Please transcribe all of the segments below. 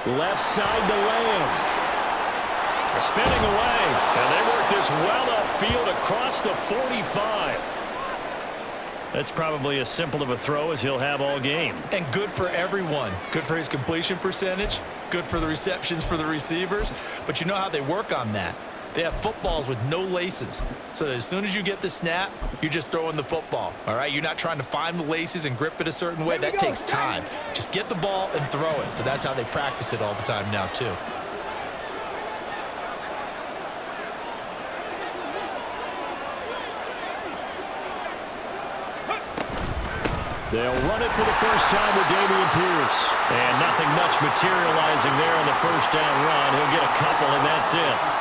Left side to Lamb. Spinning away. And they work this well upfield across the 45. That's probably as simple of a throw as he'll have all game. And good for everyone. Good for his completion percentage. Good for the receptions for the receivers. But you know how they work on that. They have footballs with no laces. So that as soon as you get the snap, you're just throwing the football. All right? You're not trying to find the laces and grip it a certain way. That takes time. Just get the ball and throw it. So that's how they practice it all the time now, too. They'll run it for the first time with Dameon Pierce. And nothing much materializing there on the first down run. He'll get a couple, and that's it.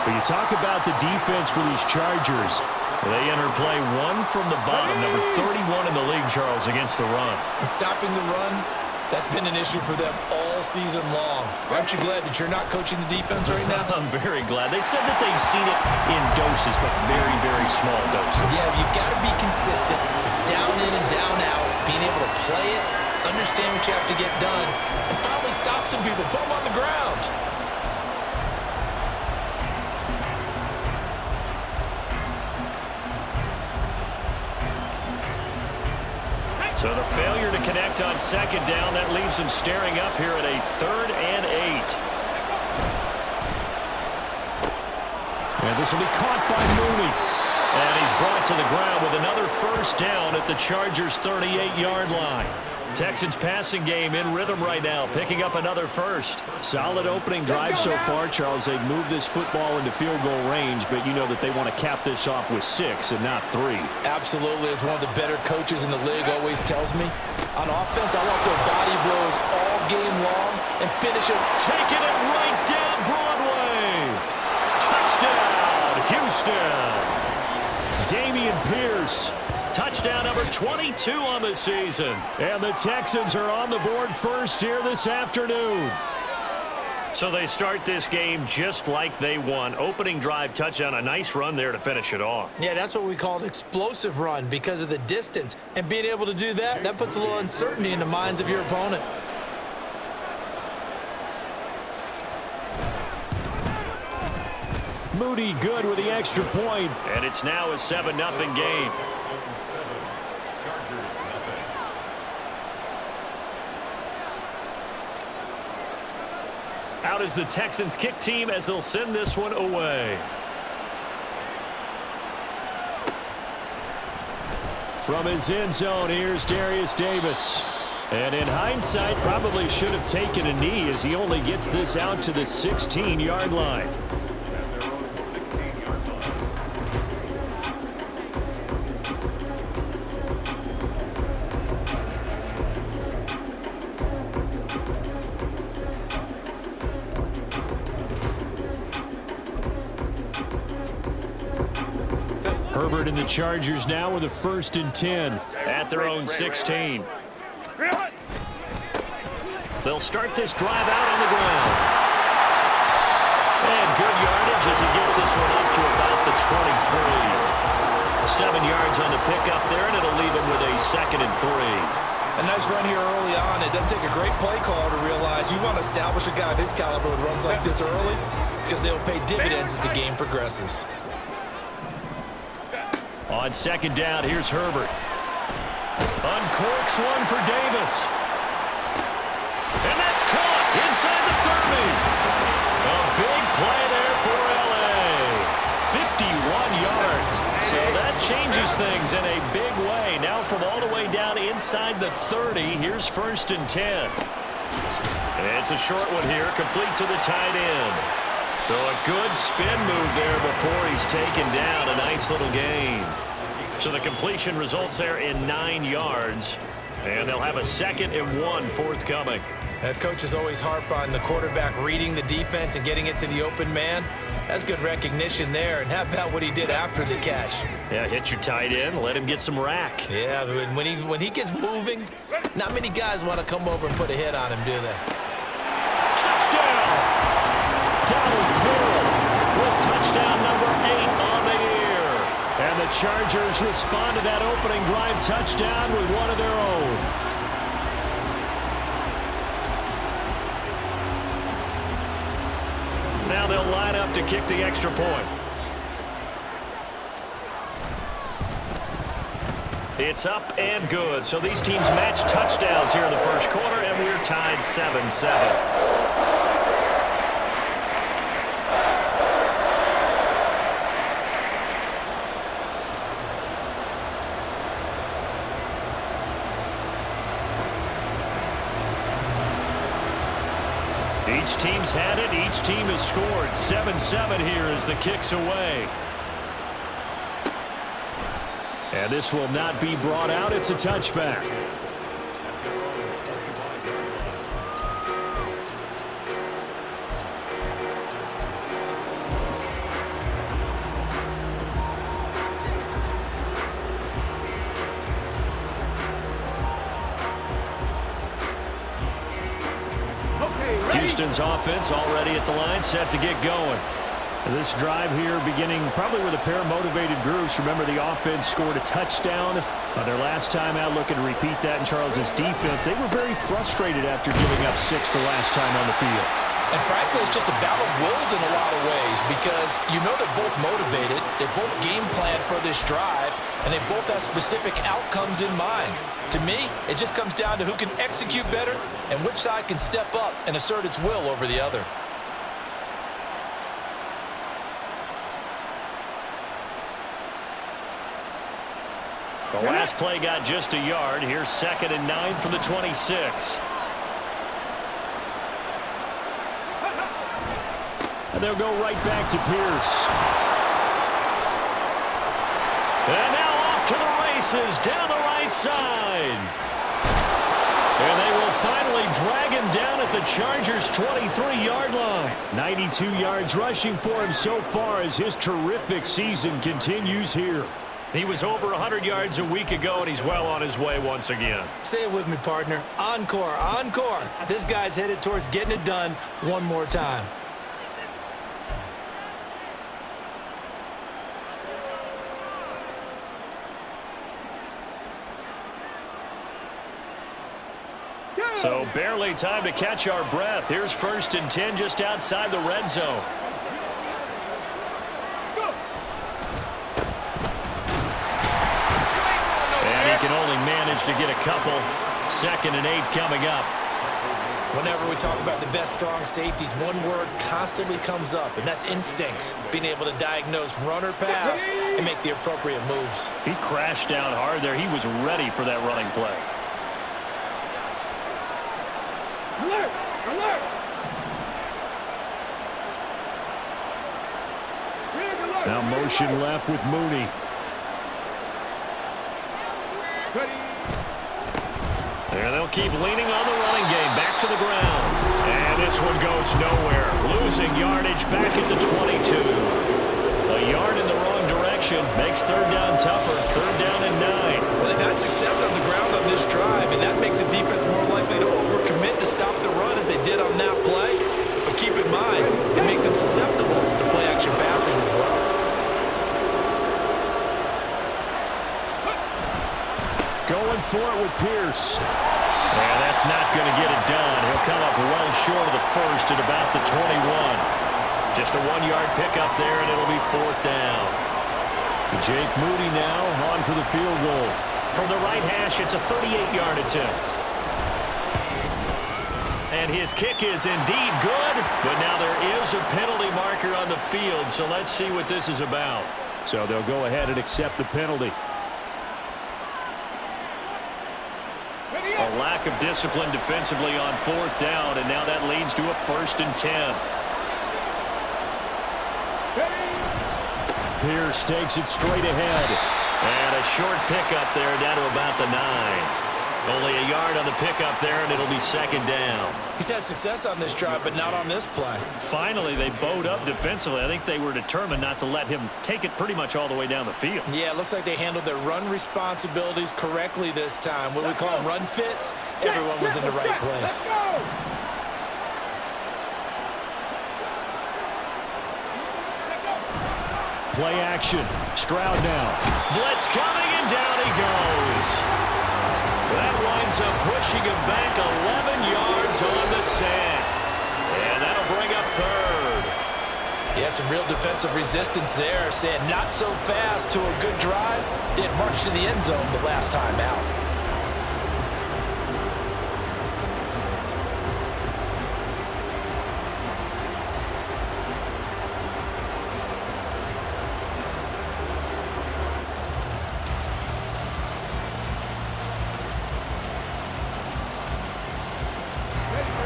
When you talk about the defense for these Chargers, they enter play one from the bottom, number 31 in the league, Charles, against the run. And stopping the run, that's been an issue for them all season long. Aren't you glad that you're not coaching the defense right now? I'm very glad. They said that they've seen it in doses, but very, very small doses. Yeah, you've got to be consistent. It's down in and down out. Being able to play it, understand what you have to get done, and finally stop some people, put them on the ground. So the failure to connect on second down, that leaves him staring up here at a 3rd and 8. And this will be caught by Mooney. And he's brought to the ground with another first down at the Chargers' 38-yard line. Texans passing game in rhythm right now, picking up another first. Solid opening drive so far, Charles. They've moved this football into field goal range, but you know that they want to cap this off with 6 and not 3. Absolutely. As one of the better coaches in the league always tells me, on offense, I want their body blows all game long and finish it. Taking it right down Broadway. Touchdown, Houston. Dameon Pierce, touchdown number 22 on the season. And the Texans are on the board first here this afternoon. So they start this game just like they won. Opening drive touchdown, a nice run there to finish it off. Yeah, that's what we call an explosive run because of the distance. And being able to do that, that puts a little uncertainty in the minds of your opponent. Moody good with the extra point. And it's now a 7-0 game. Out is the Texans kick team as they'll send this one away. From his end zone, here's Darius Davis. And in hindsight, probably should have taken a knee as he only gets this out to the 16-yard line. Herbert and the Chargers now with a 1st and 10 at their own 16. They'll start this drive out on the ground. And good yardage as he gets this one up to about the 23. 7 yards on the pickup there, and it'll leave him with a 2nd and 3. A nice run here early on. It doesn't take a great play caller to realize you want to establish a guy of his caliber with runs like this early because they'll pay dividends as the game progresses. On second down, here's Herbert. Uncorks one for Davis. And that's caught inside the 30. A big play there for L.A. 51 yards. So that changes things in a big way. Now from all the way down inside the 30, here's 1st and 10. It's a short one here, complete to the tight end. So a good spin move there before he's taken down. A nice little gain. So the completion results there in 9 yards. And they'll have a 2nd and 1 forthcoming. Coaches always harp on the quarterback reading the defense and getting it to the open man. That's good recognition there. And how about what he did after the catch? Yeah, hit your tight end, let him get some rack. Yeah, when he gets moving, not many guys want to come over and put a hit on him, do they? Touchdown! Donald Pearl with touchdown number 8 on the year. And the Chargers respond to that opening drive touchdown with one of their own. to kick the extra point. It's up and good. So these teams match touchdowns here in the first quarter, and we're tied 7-7. Each team's had it. Each team has scored. 7-7 here as the kick's away. And this will not be brought out. It's a touchback. Houston's offense already at the line, set to get going. This drive here beginning probably with a pair of motivated groups. Remember, the offense scored a touchdown their last time out, looking to repeat that in Charles's defense. They were very frustrated after giving up 6 the last time on the field. And frankly, it's just a battle of wills in a lot of ways because you know they're both motivated, they both game planned for this drive, and they both have specific outcomes in mind. To me, it just comes down to who can execute better and which side can step up and assert its will over the other. The last play got just a yard. Here's 2nd and 9 from the 26. And they'll go right back to Pierce. And now off to the races down the right side. And they will finally drag him down at the Chargers' 23-yard line. 92 yards rushing for him so far as his terrific season continues here. He was over 100 yards a week ago, and he's well on his way once again. Say it with me, partner. Encore, encore. This guy's headed towards getting it done one more time. So barely time to catch our breath. Here's 1st and 10 just outside the red zone. And he can only manage to get a couple. 2nd and 8 coming up. Whenever we talk about the best strong safeties, one word constantly comes up, and that's instincts. Being able to diagnose run or pass and make the appropriate moves. He crashed down hard there. He was ready for that running play. Alert! Alert! Now motion left with Mooney. And they'll keep leaning on the running game. Back to the ground. And this one goes nowhere. Losing yardage back at the 22. A yard in the wrong direction makes 3rd down tougher. 3rd down and 9. Well, they've had success on the ground on this drive, and that makes a defense more likely to overcommit to stop the run as they did on that play. But keep in mind, it makes them susceptible to play-action passes as well. Going for it with Pierce. And that's not going to get it done. He'll come up well short of the 1st at about the 21. Just a 1-yard pickup there, and it'll be 4th down. Jake Moody now on for the field goal. From the right hash, it's a 38-yard attempt. And his kick is indeed good, but now there is a penalty marker on the field, so let's see what this is about. So they'll go ahead and accept the penalty. A lack of discipline defensively on 4th down, and now that leads to a 1st and 10. Pierce takes it straight ahead. And a short pickup there down to about the 9. Only a yard on the pickup there, and it'll be 2nd down. He's had success on this drive, but not on this play. Finally, they bowed up defensively. I think they were determined not to let him take it pretty much all the way down the field. Yeah, it looks like they handled their run responsibilities correctly this time. What we call them run fits, everyone was in the right place. Play action. Stroud now. Blitz coming, and down he goes. That winds up pushing him back 11 yards on the sack. And that'll bring up 3rd. Yeah, some real defensive resistance there, saying not so fast to a good drive. Didn't march to the end zone the last time out.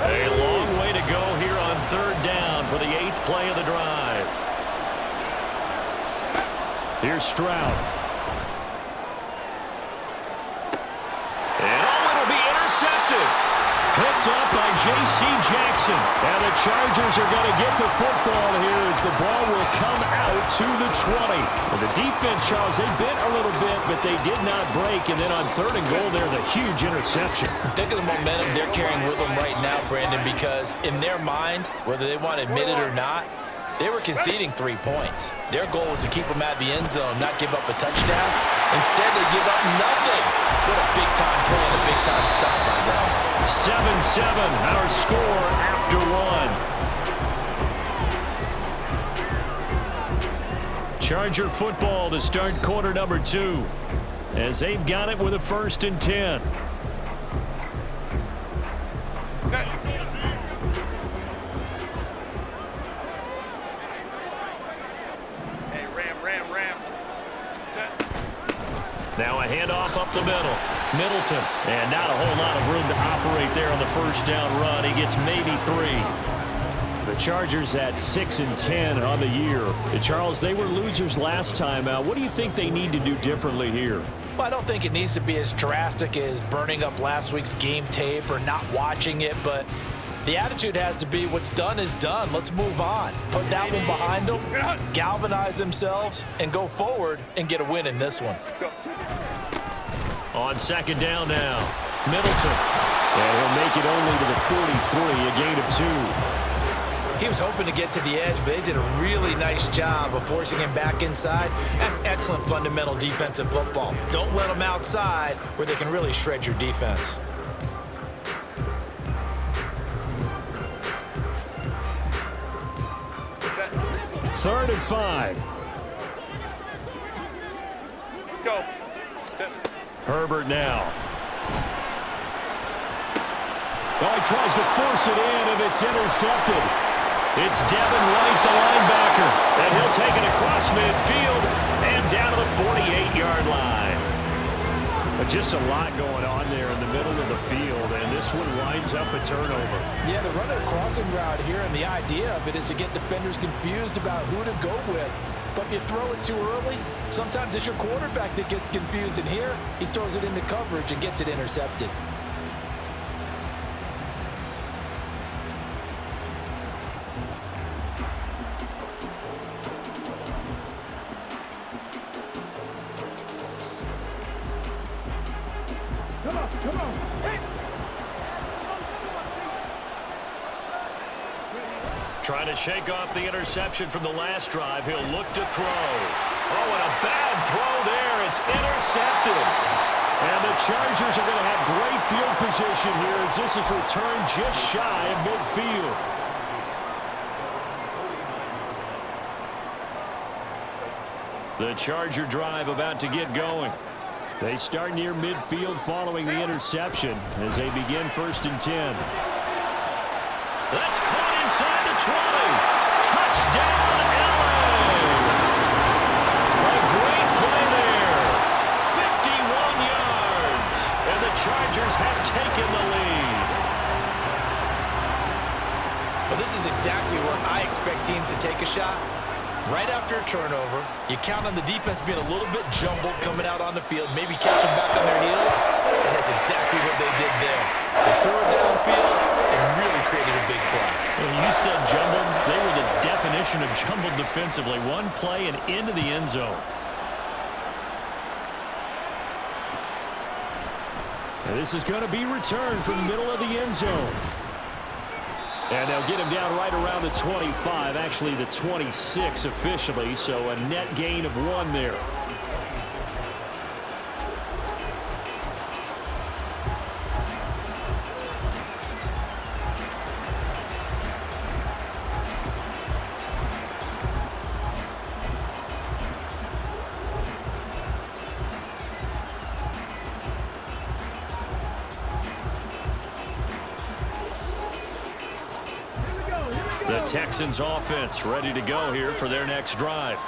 A long way to go here on third down for the 8th play of the drive. Here's Stroud. And it'll be intercepted. Picked up by J.C. Jackson. And the Chargers are going to get the football here as the ball will come out to the 20. And the defense, Charles, they bit a little bit, but they did not break. And then on 3rd and goal there, the huge interception. Think of the momentum they're carrying with them right now, Brandon, because in their mind, whether they want to admit it or not, they were conceding 3 points. Their goal was to keep them at the end zone, not give up a touchdown. Instead, they give up nothing. What a big-time play and a big-time stop by them. 7-7, our score after 1. Charger football to start quarter number 2 as they've got it with a 1st and 10. Now a handoff up the middle. Middleton. And not a whole lot of room to operate there on the 1st down run. He gets maybe 3. The Chargers at 6 and 10 on the year. Charles, they were losers last time out. What do you think they need to do differently here? Well, I don't think it needs to be as drastic as burning up last week's game tape or not watching it, but the attitude has to be what's done is done. Let's move on. Put that one behind them, galvanize themselves, and go forward and get a win in this one. On 2nd down now, Middleton. And he'll make it only to the 43, a gain of 2. He was hoping to get to the edge, but they did a really nice job of forcing him back inside. That's excellent fundamental defensive football. Don't let them outside where they can really shred your defense. Third and 5. Go. Herbert now. Oh, he tries to force it in, and it's intercepted. It's Devin White, the linebacker, and he'll take it across midfield and down to the 48-yard line. But just a lot going on there in the middle of the field, and this one winds up a turnover. Yeah, they're running a crossing route here, and the idea of it is to get defenders confused about who to go with. But if you throw it too early, sometimes it's your quarterback that gets confused, and here he throws it into coverage and gets it intercepted. Come on. Hey. Trying to shake off the interception from the last drive. He'll look to throw. Oh, and a bad throw there. It's intercepted. And the Chargers are going to have great field position here as this is returned just shy of midfield. The Charger drive about to get going. They start near midfield following the interception as they begin 1st and 10. That's caught inside the 20. Touchdown, LA! A great play there. 51 yards. And the Chargers have taken the lead. Well, this is exactly where I expect teams to take a shot. Right after a turnover, you count on the defense being a little bit jumbled coming out on the field, maybe catch them back on their heels, and that's exactly what they did there. They threw it downfield and really created a big play. Well, you said jumbled. They were the definition of jumbled defensively. One play and into the end zone. And this is going to be returned from the middle of the end zone. And they'll get him down right around the 25, actually the 26 officially, so a net gain of 1 there. The Texans offense ready to go here for their next drive.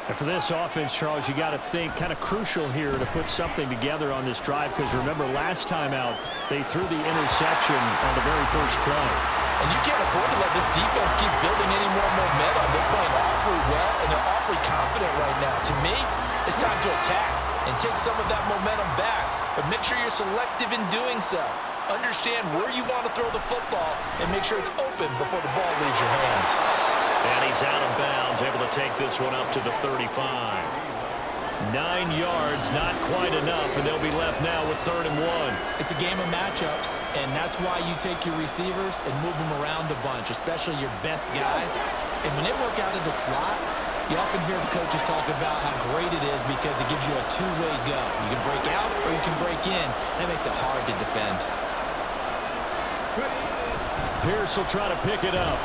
And for this offense, Charles, you got to think kind of crucial here to put something together on this drive, because remember last time out they threw the interception on the very first play. And you can't afford to let this defense keep building any more momentum. They're playing awfully well, and they're awfully confident right now. To me, it's time to attack and take some of that momentum back. But make sure you're selective in doing so. Understand where you want to throw the football and make sure it's open before the ball leaves your hands. And he's out of bounds, able to take this one up to the 35. 9 yards, not quite enough, and they'll be left now with 3rd and 1. It's a game of matchups, and that's why you take your receivers and move them around a bunch, especially your best guys. And when they work out of the slot, you often hear the coaches talk about how great it is because it gives you a two-way go. You can break out or you can break in. That makes it hard to defend. Pierce will try to pick it up.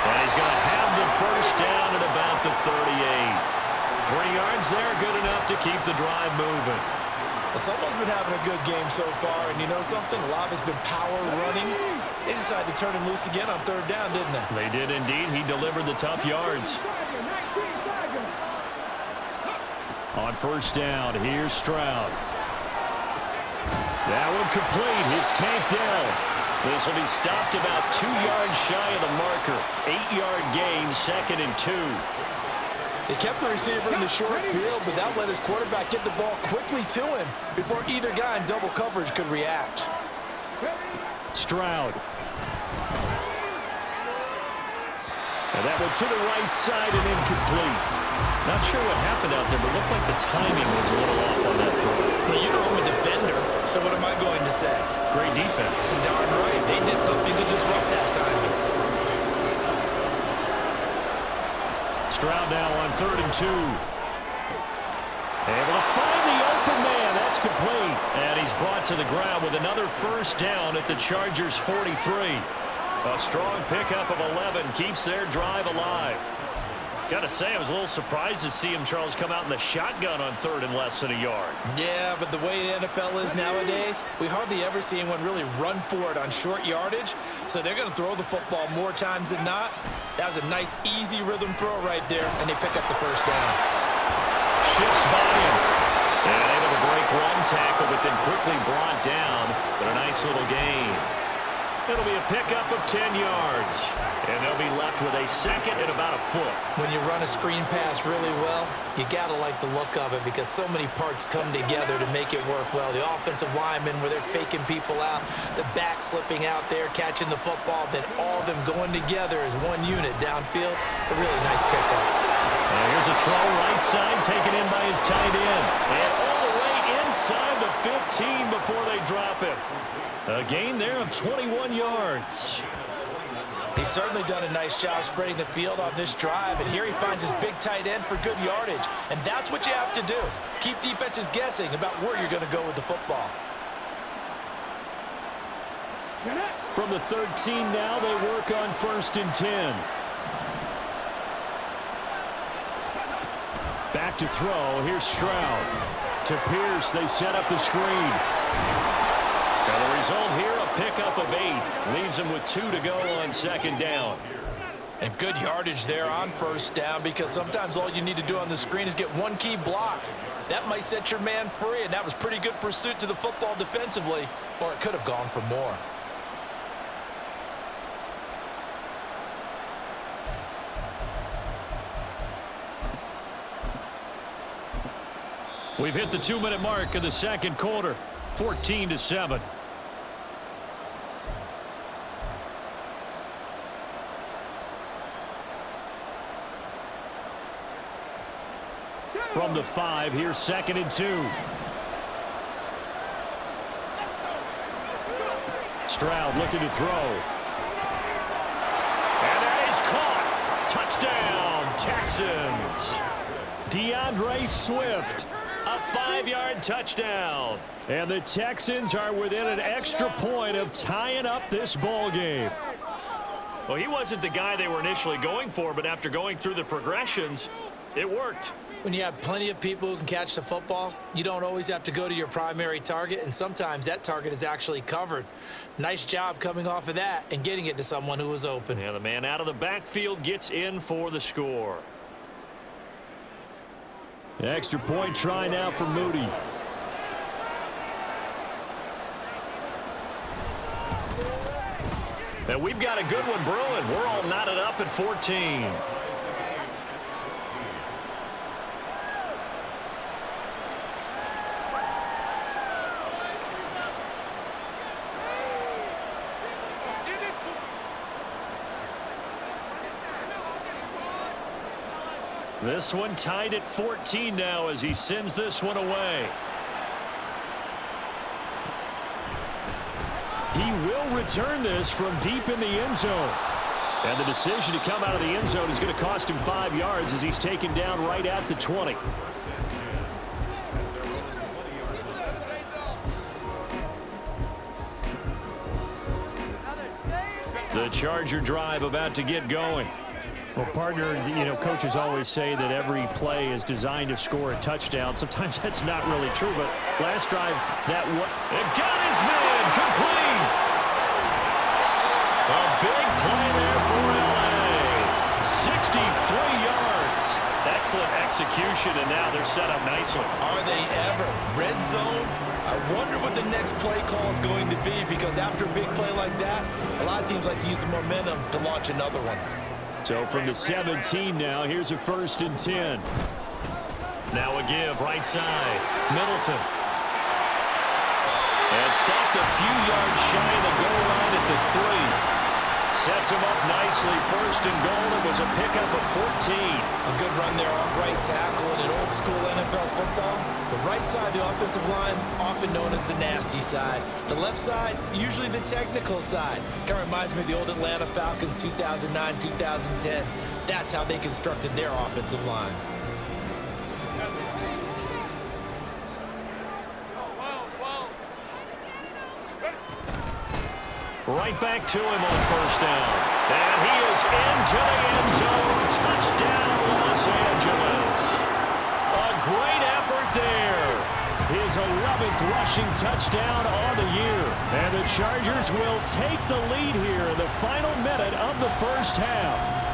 And he's going to have the first down at about the 38. 3 yards there, good enough to keep the drive moving. Someone's been having a good game so far, and you know something? A lot of it's been power running. They decided to turn him loose again on 3rd down, didn't they? They did indeed. He delivered the tough yards. On 1st down, here's Stroud. That one complete. It's tanked down. This will be stopped about 2 yards shy of the marker. 8-yard gain, 2nd and 2. They kept the receiver in the short field, but that let his quarterback get the ball quickly to him before either guy in double coverage could react. Stroud. And that one to the right side and incomplete. Not sure what happened out there, but looked like the timing was a little off on that throw. Well, you know I'm a defender, so what am I going to say? Great defense. Darn right. They did something to disrupt that timing. Stroud now on 3rd and 2. Able to find the open man. That's complete. And he's brought to the ground with another 1st down at the Chargers' 43. A strong pickup of 11 keeps their drive alive. Got to say, I was a little surprised to see him, Charles, come out in the shotgun on 3rd and less than a yard. Yeah, but the way the NFL is nowadays, we hardly ever see anyone really run for it on short yardage. So they're going to throw the football more times than not. That was a nice, easy rhythm throw right there, and they pick up the 1st down. Shifts by him. And able to break one tackle, but then quickly brought down. But a nice little gain. It'll be a pickup of 10 yards. And they'll be left with a 2nd and about a foot. When you run a screen pass really well, you got to like the look of it because so many parts come together to make it work well. The offensive linemen where they're faking people out, the back slipping out there, catching the football, then all of them going together as one unit downfield. A really nice pickup. And here's a throw right side taken in by his tight end. And all the way inside the 15 before they drop him. A gain there of 21 yards. He's certainly done a nice job spreading the field on this drive, and here he finds his big tight end for good yardage. And that's what you have to do. Keep defenses guessing about where you're going to go with the football. From the 13 now, they work on 1st and 10. Back to throw. Here's Stroud. To Pierce, they set up the screen. And the result here, a pickup of 8. Leaves him with 2 to go on 2nd down. And good yardage there on 1st down because sometimes all you need to do on the screen is get one key block. That might set your man free, and that was pretty good pursuit to the football defensively, or it could have gone for more. We've hit the 2-minute mark of the 2nd quarter. 14-7. From the 5, here's 2nd and 2. Stroud looking to throw. And that is caught. Touchdown, Texans. DeAndre Swift. A 5-yard touchdown. And the Texans are within an extra point of tying up this ball game. Well, he wasn't the guy they were initially going for, but after going through the progressions, it worked. When you have plenty of people who can catch the football, you don't always have to go to your primary target, and sometimes that target is actually covered. Nice job coming off of that and getting it to someone who was open. Yeah, the man out of the backfield gets in for the score. The extra point try now for Moody. And we've got a good one brewing. We're all knotted up at 14. This one tied at 14 now as he sends this one away. He will return this from deep in the end zone. And the decision to come out of the end zone is going to cost him 5 yards as he's taken down right at the 20. The Charger drive about to get going. Well, partner, coaches always say that every play is designed to score a touchdown. Sometimes that's not really true, but last drive, It got his man complete. A big play there for LA. 63 yards. Excellent execution, and now they're set up nicely. Are they ever? Red zone? I wonder what the next play call is going to be, because after a big play like that, a lot of teams like to use the momentum to launch another one. So from the 17 now, here's a 1st and 10. Now a give right side. Middleton. And stopped a few yards shy of the goal line at the 3. Sets him up nicely. 1st and goal. It was a pickup of 14. A good run there off right tackle in an old school NFL football. The right side of the offensive line, often known as the nasty side. The left side, usually the technical side. Kind of reminds me of the old Atlanta Falcons 2009, 2010. That's how they constructed their offensive line. Right back to him on 1st down. And he is into the end zone. Touchdown, Los Angeles. A great effort there. His 11th rushing touchdown on the year. And the Chargers will take the lead here in the final minute of the 1st half.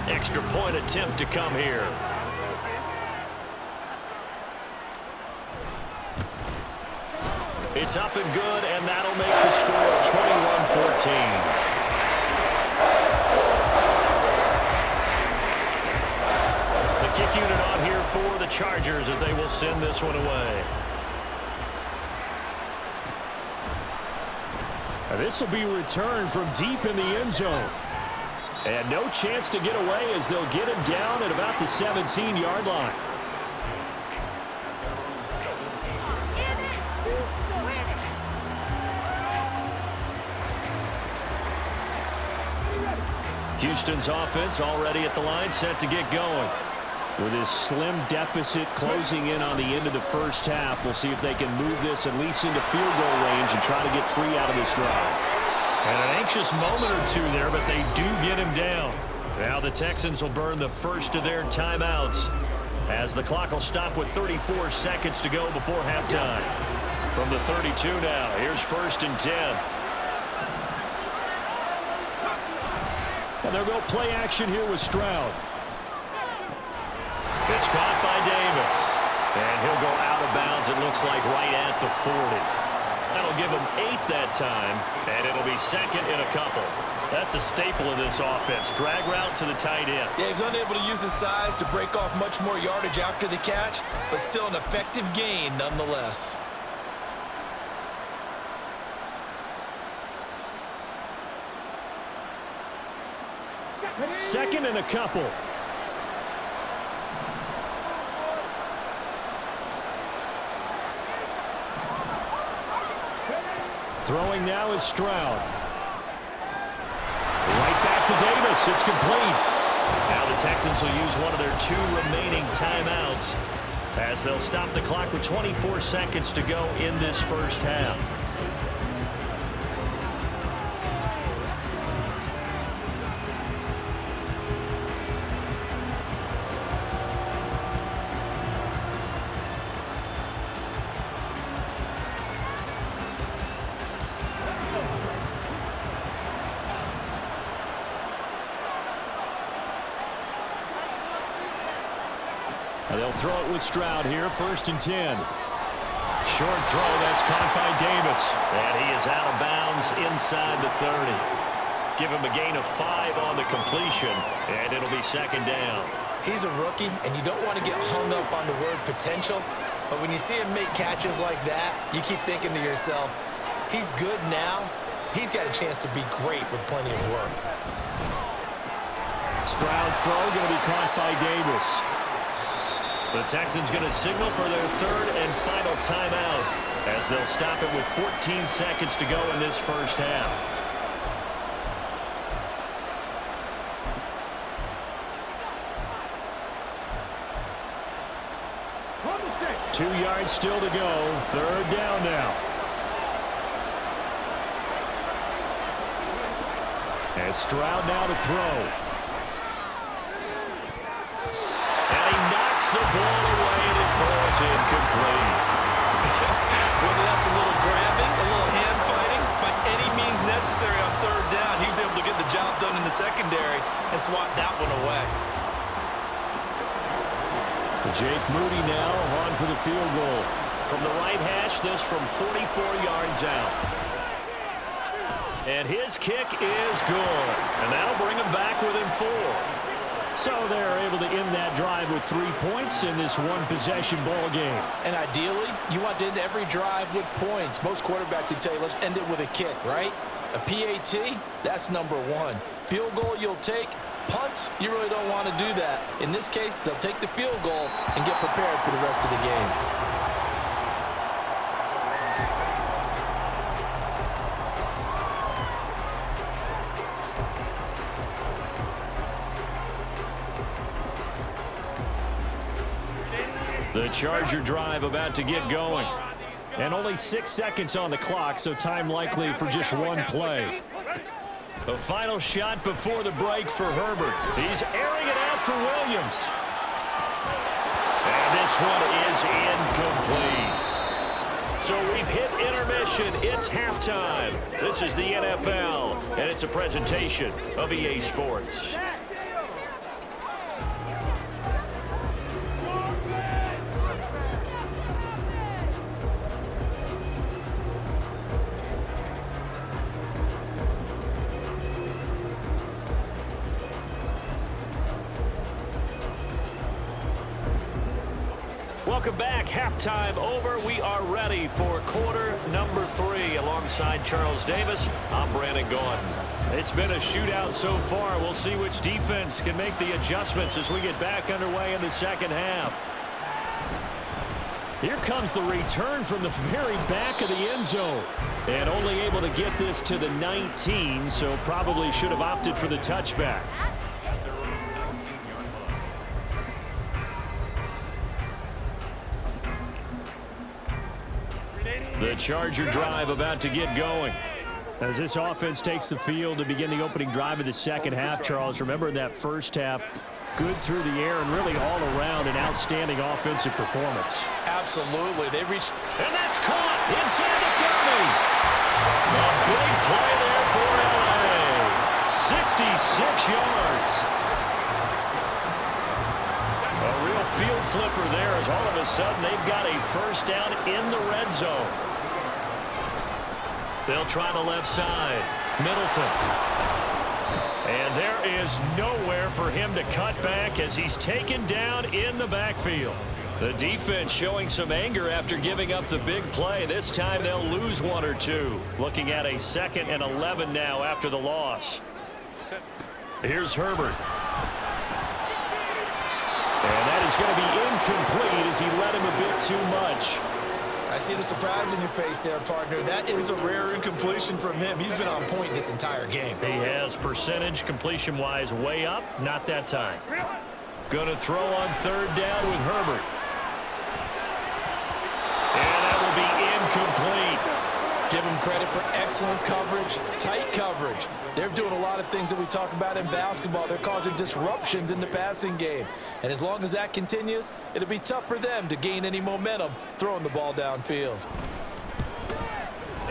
Extra point attempt to come here. It's up and good, and that'll make the score 21-14. The kick unit on here for the Chargers as they will send this one away. This will be returned from deep in the end zone. And no chance to get away as they'll get him down at about the 17-yard line. Houston's offense already at the line, set to get going. With his slim deficit closing in on the end of the 1st half, we'll see if they can move this at least into field goal range and try to get 3 out of this drive. And an anxious moment or two there, but they do get him down. Now the Texans will burn the first of their timeouts as the clock will stop with 34 seconds to go before halftime. From the 32 now, here's 1st and 10. And they'll go play action here with Stroud. It's caught by Davis. And he'll go out of bounds, it looks like, right at the 40. That'll give him 8 that time, and it'll be 2nd in a couple. That's a staple of this offense. Drag route to the tight end. Yeah, he's unable to use his size to break off much more yardage after the catch, but still an effective gain nonetheless. 2nd and a couple. Throwing now is Stroud. Right back to Davis. It's complete. Now the Texans will use one of their 2 remaining timeouts as they'll stop the clock with 24 seconds to go in this 1st half. And they'll throw it with Stroud here, 1st and 10. Short throw, that's caught by Davis. And he is out of bounds inside the 30. Give him a gain of 5 on the completion, and it'll be 2nd down. He's a rookie, and you don't want to get hung up on the word potential. But when you see him make catches like that, you keep thinking to yourself, he's good now. He's got a chance to be great with plenty of work. Stroud's throw going to be caught by Davis. The Texans going to signal for their 3rd and final timeout as they'll stop it with 14 seconds to go in this first half. it. 2 yards still to go. 3rd down now. And Stroud now to throw. The ball away and it falls incomplete. Whether that's a little grabbing, a little hand fighting, by any means necessary on 3rd down, he was able to get the job done in the secondary and swat that one away. Jake Moody now on for the field goal. From the right hash, this from 44 yards out. And his kick is good. And that'll bring him back within 4. So they're able to end that drive with 3 points in this one-possession ball game. And ideally, you want to end every drive with points. Most quarterbacks would tell you, let's end it with a kick, right? A PAT, that's number 1. Field goal you'll take. Punts, you really don't want to do that. In this case, they'll take the field goal and get prepared for the rest of the game. The Charger drive about to get going. And only 6 seconds on the clock, so time likely for just one play. The final shot before the break for Herbert. He's airing it out for Williams. And this one is incomplete. So we've hit intermission. It's halftime. This is the NFL, and it's a presentation of EA Sports. Welcome back. Halftime over. We are ready for quarter number 3. Alongside Charles Davis, I'm Brandon Gordon. It's been a shootout so far. We'll see which defense can make the adjustments as we get back underway in the second half. Here comes the return from the very back of the end zone. And only able to get this to the 19, so probably should have opted for the touchback. The Charger drive about to get going. As this offense takes the field to begin the opening drive of the second half, Charles, remember in that first half, good through the air and really all around an outstanding offensive performance. Absolutely. They reached. And that's caught inside the 30. A big play there for LA. 66 yards. A real field flipper there as all of a sudden they've got a first down in the red zone. They'll try the left side. Middleton. And there is nowhere for him to cut back as he's taken down in the backfield. The defense showing some anger after giving up the big play. This time they'll lose 1 or 2. Looking at a 2nd and 11 now after the loss. Here's Herbert. And that is going to be incomplete as he led him a bit too much. I see the surprise in your face there, partner. That is a rare incompletion from him. He's been on point this entire game. He has percentage completion-wise way up. Not that time. Going to throw on 3rd down with Herbert. And that will be incomplete. Give him credit for excellent coverage, tight coverage. They're doing a lot of things that we talk about in basketball. They're causing disruptions in the passing game. And as long as that continues, it'll be tough for them to gain any momentum throwing the ball downfield.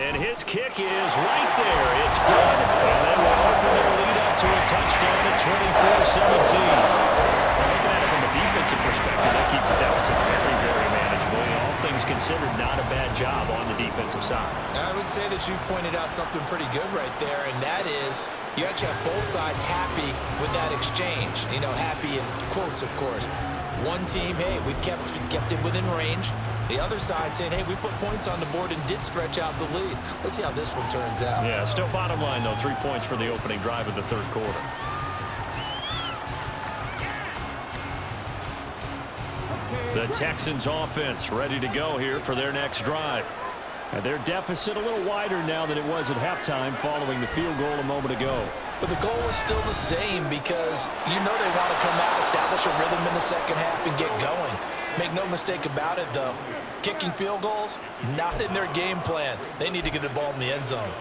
And his kick is right there. It's good. And they will open their lead up to a touchdown at 24-17. Looking at it from a defensive perspective, that keeps considered not a bad job on the defensive side. I would say that you've pointed out something pretty good right there, and that is you actually have both sides happy with that exchange. You know, happy in quotes, of course. One team, hey, we've kept it within range. The other side saying, hey, we put points on the board and did stretch out the lead. Let's see how this one turns out. Yeah, still bottom line, though, 3 points for the opening drive of the third quarter. The Texans offense ready to go here for their next drive. And their deficit a little wider now than it was at halftime following the field goal a moment ago. But the goal is still the same because you know they want to come out, establish a rhythm in the second half, and get going. Make no mistake about it, though. Kicking field goals, not in their game plan. They need to get the ball in the end zone.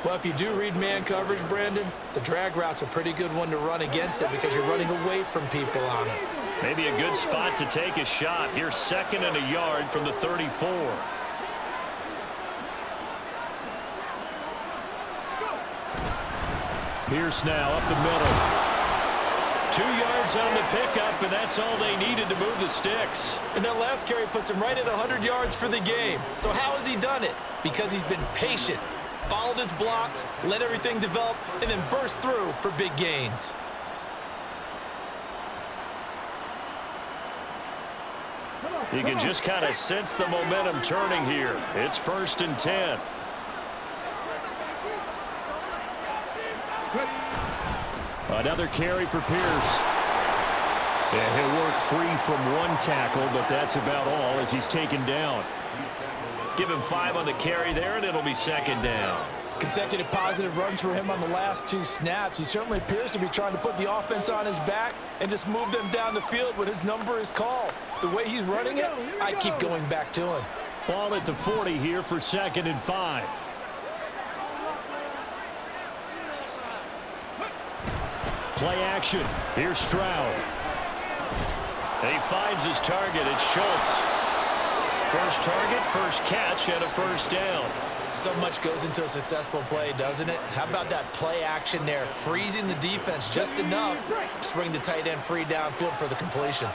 Well, if you do read man coverage, Brandon, the drag route's a pretty good one to run against it because you're running away from people on it. Maybe a good spot to take a shot. Here's 2nd and a yard from the 34. Pierce now up the middle. 2 yards on the pickup, and that's all they needed to move the sticks. And that last carry puts him right at 100 yards for the game. So how has he done it? Because he's been patient, followed his blocks, let everything develop, and then burst through for big gains. You can just kind of sense the momentum turning here. It's 1st and 10. Another carry for Pierce. Yeah, he'll work free from one tackle, but that's about all as he's taken down. Give him 5 on the carry there, and it'll be 2nd down. Consecutive positive runs for him on the last 2 snaps. He certainly appears to be trying to put the offense on his back and just move them down the field when his number is called. The way he's running it, I keep going back to him. Ball at the 40 here for 2nd and 5. Play action. Here's Stroud. And he finds his target. It's Schultz. First target, first catch, and a 1st down. So much goes into a successful play, doesn't it? How about that play action there? Freezing the defense just enough to bring the tight end free downfield for the completion.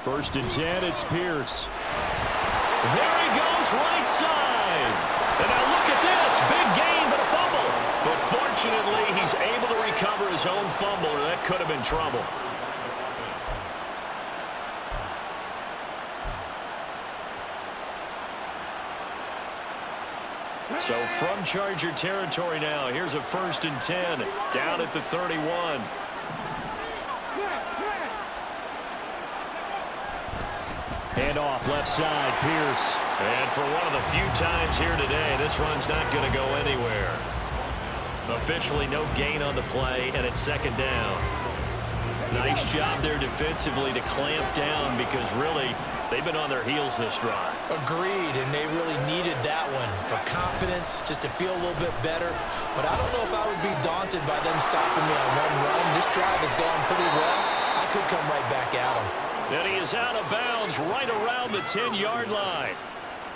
1st and 10, it's Pierce. There he goes, right side. And now look at this. Big gain, but a fumble. But fortunately, he's able to recover his own fumble, or that could have been trouble. So from Charger territory now, here's a 1st and 10 down at the 31. Handoff left side, Pierce. And for one of the few times here today, this run's not going to go anywhere. Officially no gain on the play, and it's 2nd down. Nice job there defensively to clamp down because really they've been on their heels this drive. Agreed, and they really needed that one for confidence, just to feel a little bit better. But I don't know if I would be daunted by them stopping me on one run. This drive has gone pretty well. I could come right back at them. And he is out of bounds right around the 10-yard line.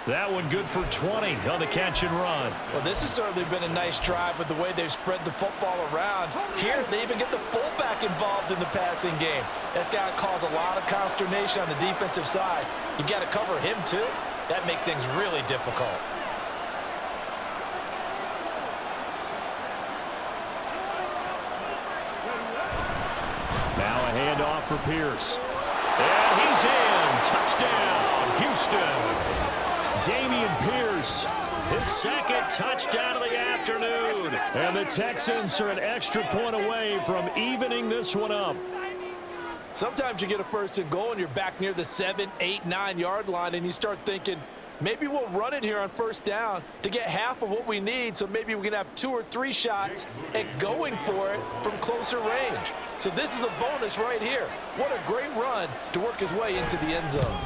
That one good for 20 on the catch and run. Well, this has certainly been a nice drive with the way they've spread the football around. Here, they even get the fullback involved in the passing game. That's got to cause a lot of consternation on the defensive side. You've got to cover him, too. That makes things really difficult. Now a handoff for Pierce. And he's in. Touchdown, Houston. Dameon Pierce, his 2nd touchdown of the afternoon. And the Texans are an extra point away from evening this one up. Sometimes you get a 1st and goal and you're back near the 7, 8, 9 yard line and you start thinking, maybe we'll run it here on 1st down to get half of what we need, so maybe we can have 2 or 3 shots at going for it from closer range. So this is a bonus right here. What a great run to work his way into the end zone.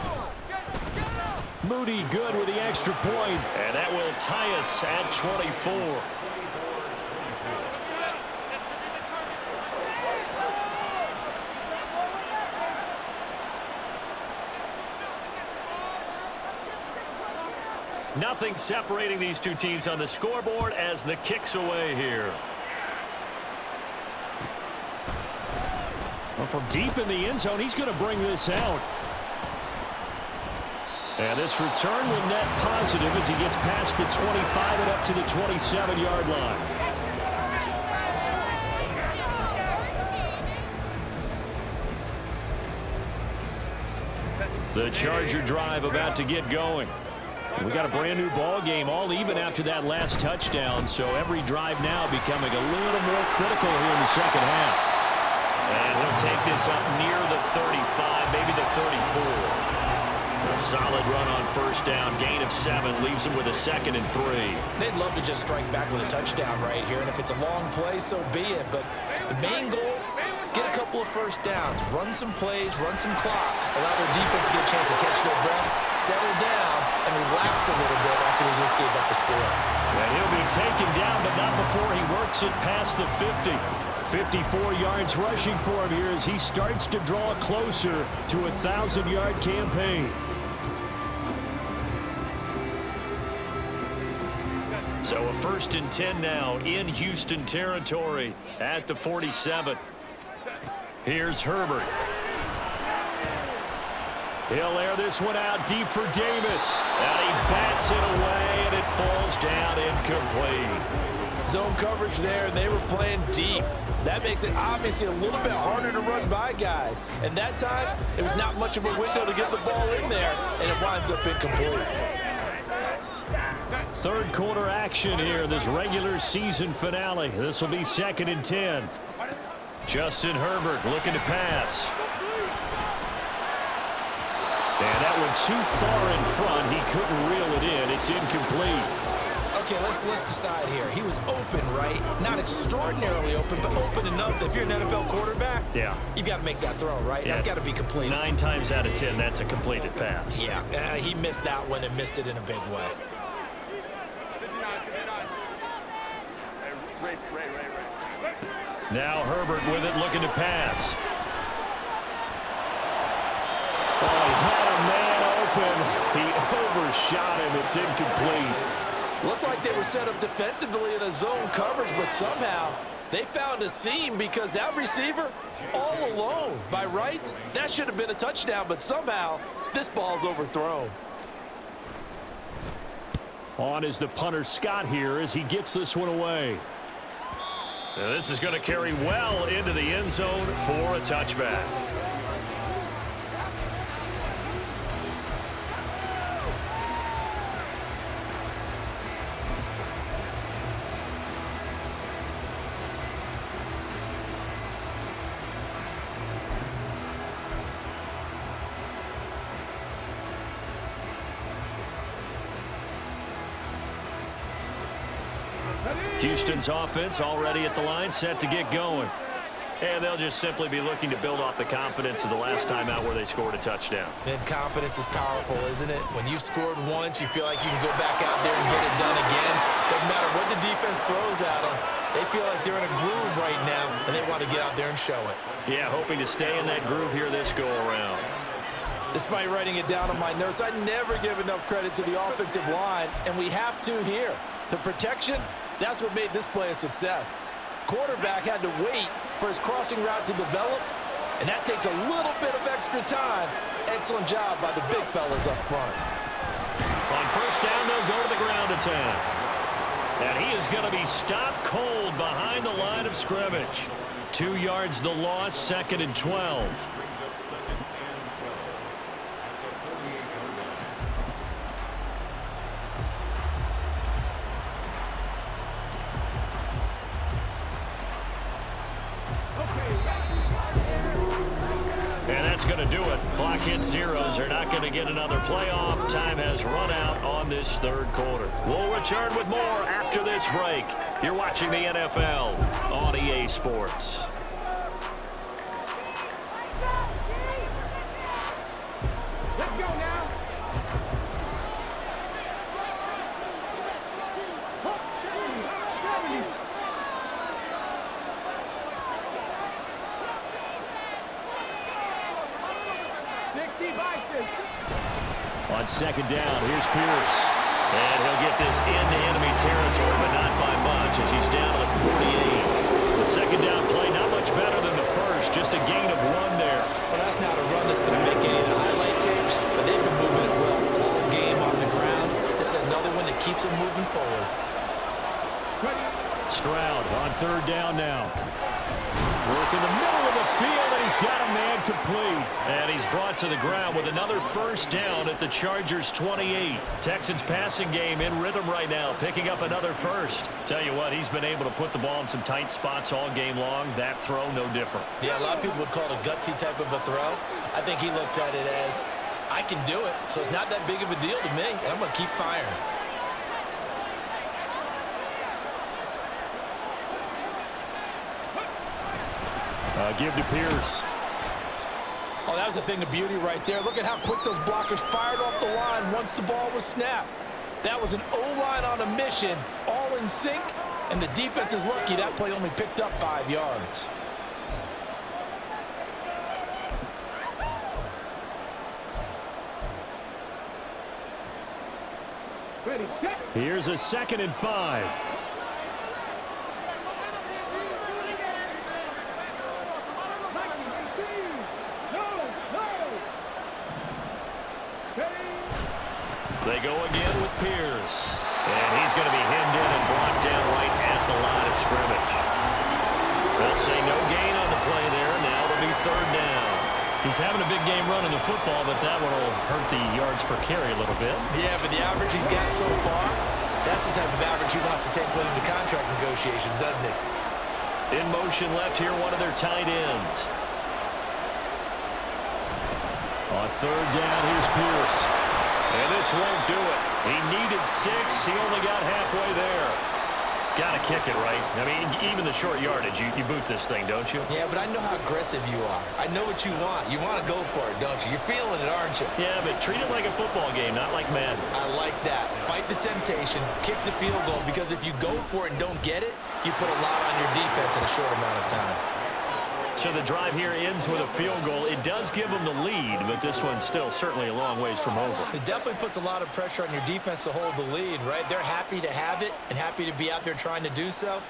Moody good with the extra point, and that will tie us at 24. Nothing separating these two teams on the scoreboard as the kick's away here. Well, from deep in the end zone, he's going to bring this out. And this return will net positive as he gets past the 25 and up to the 27-yard line. The Charger drive about to get going. We got a brand new ball game, all even after that last touchdown, so every drive now becoming a little more critical here in the second half. And he'll take this up near the 35, maybe the 34. A solid run on first down, gain of 7, leaves him with a 2nd and 3. They'd love to just strike back with a touchdown right here, and if it's a long play, so be it. But the main goal, get a couple of first downs, run some plays, run some clock, allow their defense to get a chance to catch their breath, settle down, and relax a little bit after they just gave up a score. And he'll be taken down, but not before he works it past the 50. 54 yards rushing for him here as he starts to draw closer to a 1,000-yard campaign. So a 1st and 10 now in Houston territory at the 47. Here's Herbert. He'll air this one out deep for Davis. And he bats it away, and it falls down incomplete. Zone coverage there, and they were playing deep. That makes it obviously a little bit harder to run by guys. And that time, it was not much of a window to get the ball in there, and it winds up incomplete. Third quarter action here, this regular season finale. This will be 2nd and 10. Justin Herbert looking to pass. And that one too far in front. He couldn't reel it in. It's incomplete. Okay, let's decide here. He was open, right? Not extraordinarily open, but open enough that if you're an NFL quarterback, yeah, you got to make that throw, right? Yeah. That's got to be completed. 9 times out of 10, that's a completed pass. Yeah, he missed that one and missed it in a big way. Now Herbert with it, looking to pass. Oh, he had a man open. He overshot him. It's incomplete. Looked like they were set up defensively in a zone coverage, but somehow they found a seam because that receiver all alone. By rights, that should have been a touchdown, but somehow this ball's overthrown. On is the punter Scott here as he gets this one away. Now this is going to carry well into the end zone for a touchback. Houston's offense already at the line, set to get going. And they'll just simply be looking to build off the confidence of the last time out where they scored a touchdown. And confidence is powerful, isn't it? When you've scored once, you feel like you can go back out there and get it done again. Doesn't matter what the defense throws at them. They feel like they're in a groove right now, and they want to get out there and show it. Yeah, hoping to stay in that groove here this go-around. Despite writing it down on my notes, I never give enough credit to the offensive line, and we have to here. The protection, that's what made this play a success. Quarterback had to wait for his crossing route to develop, and that takes a little bit of extra time. Excellent job by the big fellas up front. On first down, they'll go to the ground attack. And he is going to be stopped cold behind the line of scrimmage. 2 yards the loss, 2nd and 12. And that's going to do it. Clock hits zeros. They're not going to get another playoff. Time has run out on this third quarter. We'll return with more after this break. You're watching the NFL on EA Sports. Let's go now. On second down, here's Pierce. And he'll get this into enemy territory, but not by much as he's down to the 48. The second down play, not much better than the first, just a gain of 1 there. Well, that's not a run that's going to make any of the highlight tapes, but they've been moving it well all Stroud on third down now. Work in the middle of the field, and he's got a man complete. And he's brought to the ground with another first down at the Chargers' 28. Texans passing game in rhythm right now, picking up another first. Tell you what, he's been able to put the ball in some tight spots all game long. That throw, no different. Yeah, a lot of people would call it a gutsy type of a throw. I think he looks at it as, I can do it, so it's not that big of a deal to me, and I'm going to keep firing. Give to Pierce. Oh, that was a thing of beauty right there. Look at how quick those blockers fired off the line once the ball was snapped. That was an O-line on a mission, all in sync, and the defense is lucky that play only picked up 5 yards. Here's a 2nd and 5. They go again with Pierce. And he's going to be hemmed in and brought down right at the line of scrimmage. They'll say no gain on the play there. Now it'll be third down. He's having a big game running the football, but that one will hurt the yards per carry a little bit. Yeah, but the average he's got so far, that's the type of average he wants to take with him to contract negotiations, doesn't it? In motion left here, one of their tight ends. On third down, here's Pierce. And this won't do it. He needed 6. He only got halfway there. Got to kick it, right? I mean, even the short yardage, you boot this thing, don't you? Yeah, but I know how aggressive you are. I know what you want. You want to go for it, don't you? You're feeling it, aren't you? Yeah, but treat it like a football game, not like Madden. I like that. Fight the temptation, kick the field goal, because if you go for it and don't get it, you put a lot on your defense in a short amount of time. So the drive here ends with a field goal. It does give them the lead, but this one's still certainly a long ways from over. It definitely puts a lot of pressure on your defense to hold the lead, right? They're happy to have it and happy to be out there trying to do so.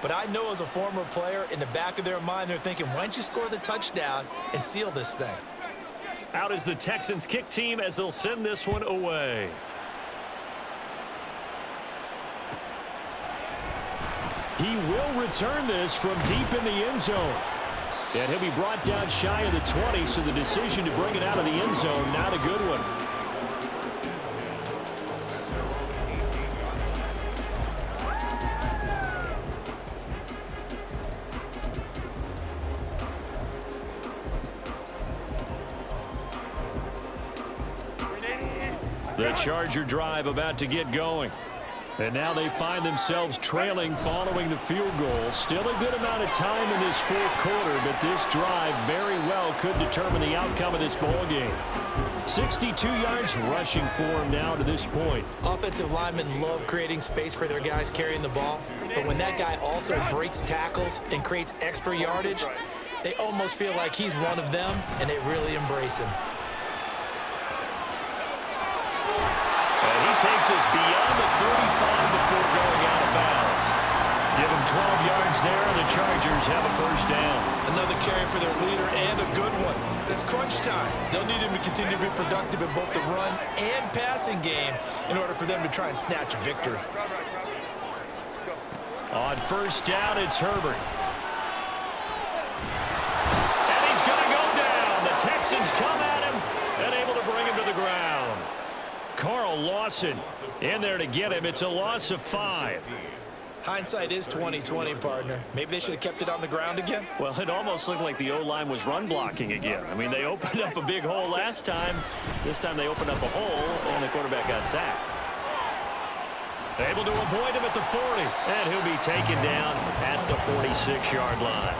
But I know as a former player, in the back of their mind, they're thinking, why don't you score the touchdown and seal this thing? Out is the Texans kick team as they'll send this one away. He will return this from deep in the end zone. And he'll be brought down shy of the 20, so the decision to bring it out of the end zone, not a good one. The Charger drive about to get going. And now they find themselves trailing following the field goal. Still a good amount of time in this fourth quarter, but this drive very well could determine the outcome of this ball game. 62 yards rushing for him now to this point. Offensive linemen love creating space for their guys carrying the ball, but when that guy also breaks tackles and creates extra yardage, they almost feel like he's one of them, and they really embrace him. Takes us beyond the 35 before going out of bounds. Give him 12 yards there, and the Chargers have a first down. Another carry for their leader, and a good one. It's crunch time. They'll need him to continue to be productive in both the run and passing game in order for them to try and snatch a victory. On first down, it's Herbert. And he's going to go down. The Texans come at him and able to bring him to the ground. Carl Lawson in there to get him. It's a loss of 5. Hindsight is 20/20, partner. Maybe they should have kept it on the ground again. Well, it almost looked like the O-line was run blocking again. I mean, they opened up a big hole last time. This time they opened up a hole, and the quarterback got sacked. Able to avoid him at the 40, and he'll be taken down at the 46-yard line.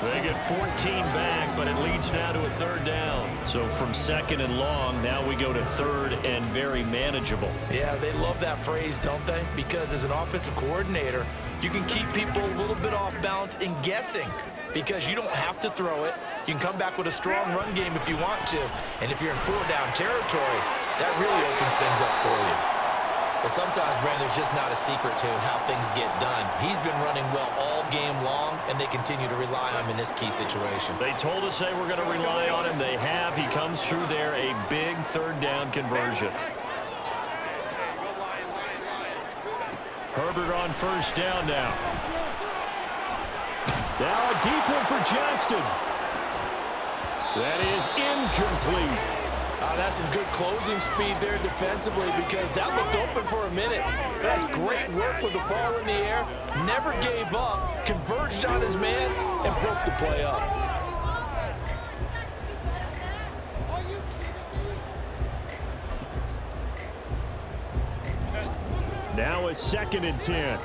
They get 14 back, but it leads now to a third down. So from second and long, now we go to third and very manageable. Yeah, they love that phrase, don't they? Because as an offensive coordinator, you can keep people a little bit off balance and guessing because you don't have to throw it. You can come back with a strong run game if you want to. And if you're in four-down territory, that really opens things up for you. But sometimes, Brandon, there's just not a secret to how things get done. He's been running well all game long, and they continue to rely on him in this key situation. They told us they were going to rely on him. They have. He comes through there, a big third down conversion. Herbert on first down now. Now a deep one for Johnston. That is incomplete. That's some good closing speed there defensively because that looked open for a minute. That's great work with the ball in the air. Never gave up, converged on his man, and broke the play up. Now a 2nd and 10.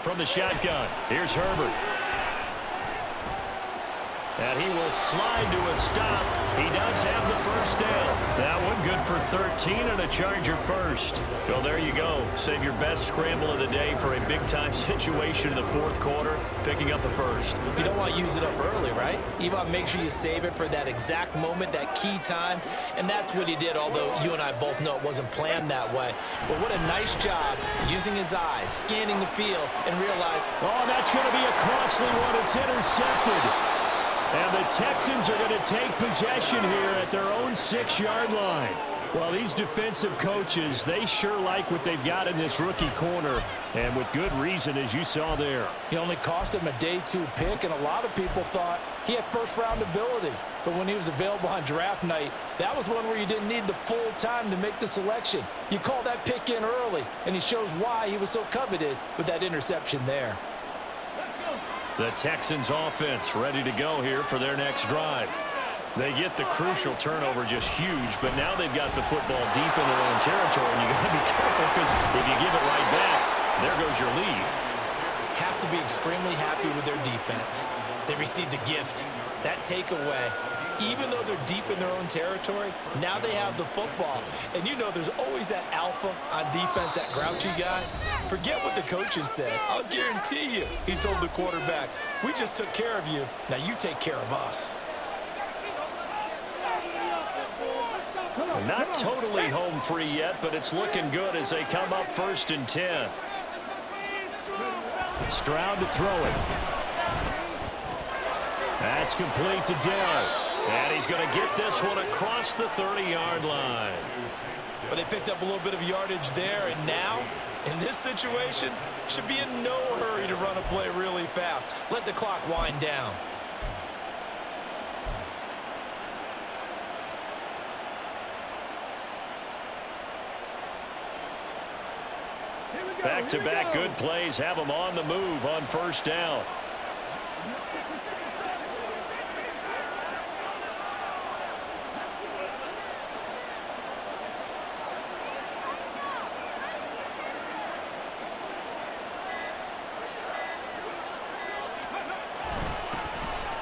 From the shotgun, here's Herbert. And he will slide to a stop. He does have the first down. That one good for 13 and a Charger first. Well, there you go. Save your best scramble of the day for a big-time situation in the 4th quarter, picking up the first. You don't want to use it up early, right? You want to make sure you save it for that exact moment, that key time, and that's what he did, although you and I both know it wasn't planned that way. But what a nice job using his eyes, scanning the field, and realize, oh, that's going to be a costly one. It's intercepted. And the Texans are going to take possession here at their own 6-yard line. Well, these defensive coaches, they sure like what they've got in this rookie corner, and with good reason, as you saw there. He only cost him a day 2 pick, and a lot of people thought he had first-round ability. But when he was available on draft night, that was one where you didn't need the full time to make the selection. You call that pick in early, and he shows why he was so coveted with that interception there. The Texans offense ready to go here for their next drive. They get the crucial turnover just huge, but now they've got the football deep in their own territory, and you got to be careful because if you give it right back, there goes your lead. have to be extremely happy with their defense. They received a gift. That takeaway, even though they're deep in their own territory, now they have the football. And you know there's always that alpha on defense, that grouchy guy. Forget what the coaches said. I'll guarantee you, he told the quarterback, we just took care of you. Now you take care of us. Not totally home free yet, but it's looking good as they come up 1st and 10. Stroud to throw it. That's complete to Dell. And he's going to get this one across the 30-yard line. But they picked up a little bit of yardage there, and now, in this situation, should be in no hurry to run a play really fast. Let the clock wind down. Back-to-back good plays have them on the move on 1st down.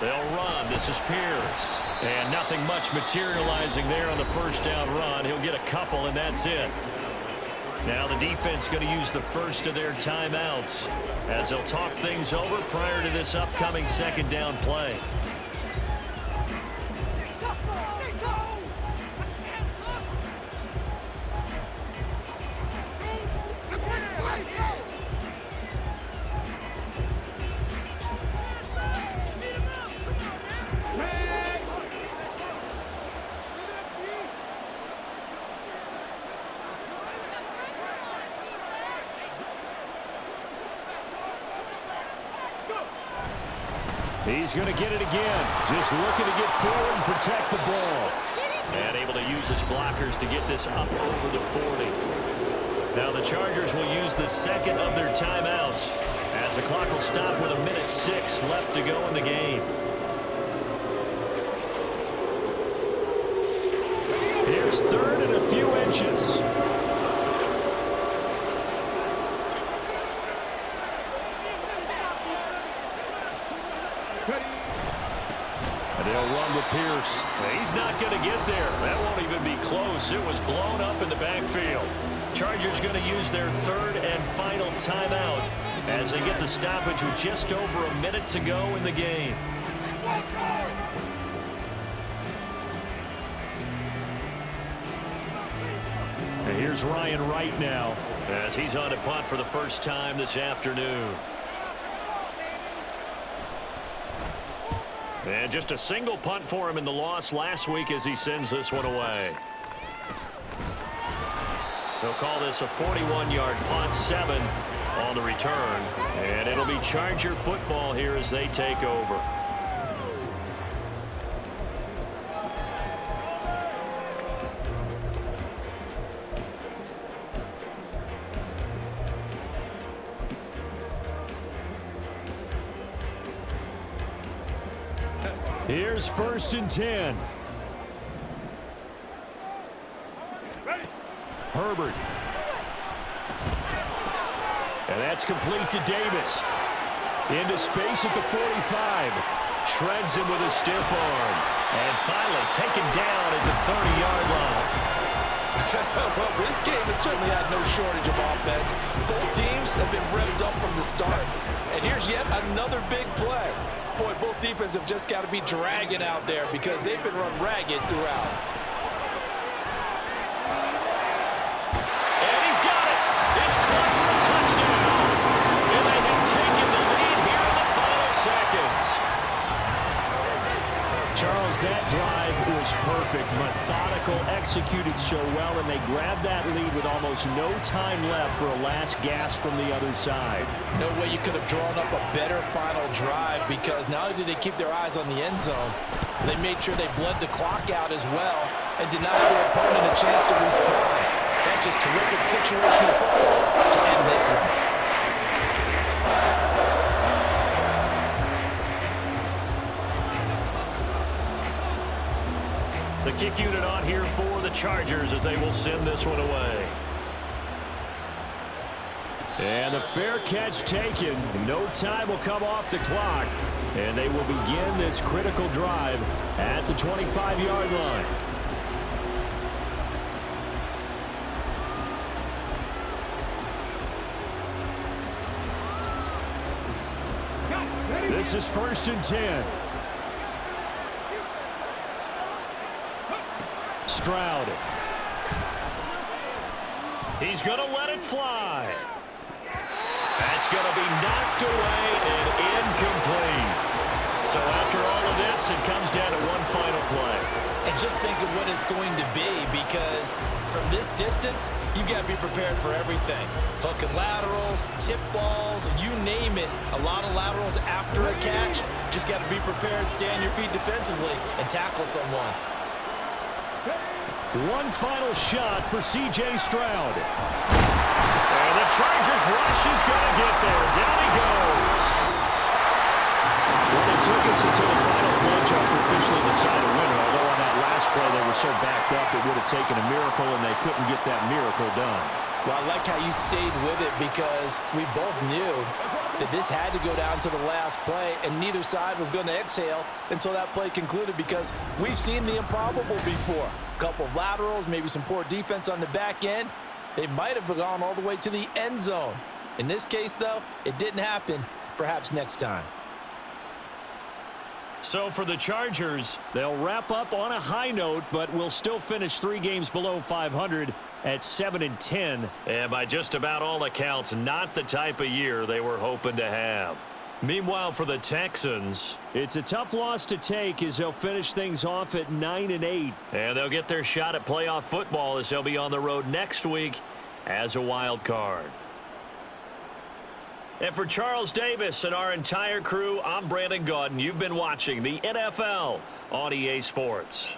They'll run. This is Pierce. And nothing much materializing there on the 1st down run. He'll get a couple, and that's it. Now the defense going to use the first of their timeouts as they'll talk things over prior to this upcoming 2nd down play. He's going to get it again. Just looking to get forward and protect the ball. And able to use his blockers to get this up over the 40. Now the Chargers will use the 2nd of their timeouts as the clock will stop with 1:06 left to go in the game. Here's 3rd and a few inches. They'll run with Pierce. He's not going to get there. That won't even be close. It was blown up in the backfield. Chargers going to use their 3rd and final timeout as they get the stoppage with just over a minute to go in the game. And here's Ryan Wright now as he's on to punt for the first time this afternoon. And just a single punt for him in the loss last week as he sends this one away. They'll call this a 41-yard punt, 7 on the return. And it'll be Charger football here as they take over. Here's 1st and 10. Herbert. And that's complete to Davis. Into space at the 45. Shreds him with a stiff arm. And finally taken down at the 30-yard line. Well, this game has certainly had no shortage of offense. Both teams have been revved up from the start. And here's yet another big play. Boy, both defenses have just got to be dragging out there because they've been run ragged throughout. And he's got it. It's caught for a touchdown. And they have taken the lead here in the final seconds. Charles, that drive was perfect. Methodical, executed so well, and they grabbed that lead with almost no time left for a last gasp from the other side. No way you could have drawn up a better final drive because not only did they keep their eyes on the end zone, they made sure they bled the clock out as well and denied their opponent a chance to respond. That's just terrific situational football to end this one. The kick unit on here for the Chargers as they will send this one away. And the fair catch taken. No time will come off the clock. And they will begin this critical drive at the 25-yard line. This is 1st and 10. Stroud. He's going to let it fly. That's going to be knocked away and incomplete. So after all of this, it comes down to one final play. And just think of what it's going to be, because from this distance, you've got to be prepared for everything. Hook and laterals, tip balls, you name it. A lot of laterals after a catch. Just got to be prepared, stay on your feet defensively, and tackle someone. One final shot for C.J. Stroud. And the Chargers rush is going to get there. Down he goes. Well, they took us until the final plunge after officially decide a winner. Although on that last play they were so backed up it would have taken a miracle, and they couldn't get that miracle done. Well, I like how you stayed with it because we both knew that this had to go down to the last play, and neither side was going to exhale until that play concluded because we've seen the improbable before. A couple of laterals, maybe some poor defense on the back end. They might have gone all the way to the end zone. In this case, though, it didn't happen. Perhaps next time. So for the Chargers, they'll wrap up on a high note, but will still finish 3 games below 500 at 7-10. And by just about all accounts, not the type of year they were hoping to have. Meanwhile, for the Texans, it's a tough loss to take as they'll finish things off at 9-8. And they'll get their shot at playoff football as they'll be on the road next week as a wild card. And for Charles Davis and our entire crew, I'm Brandon Gaudin. You've been watching the NFL on EA Sports.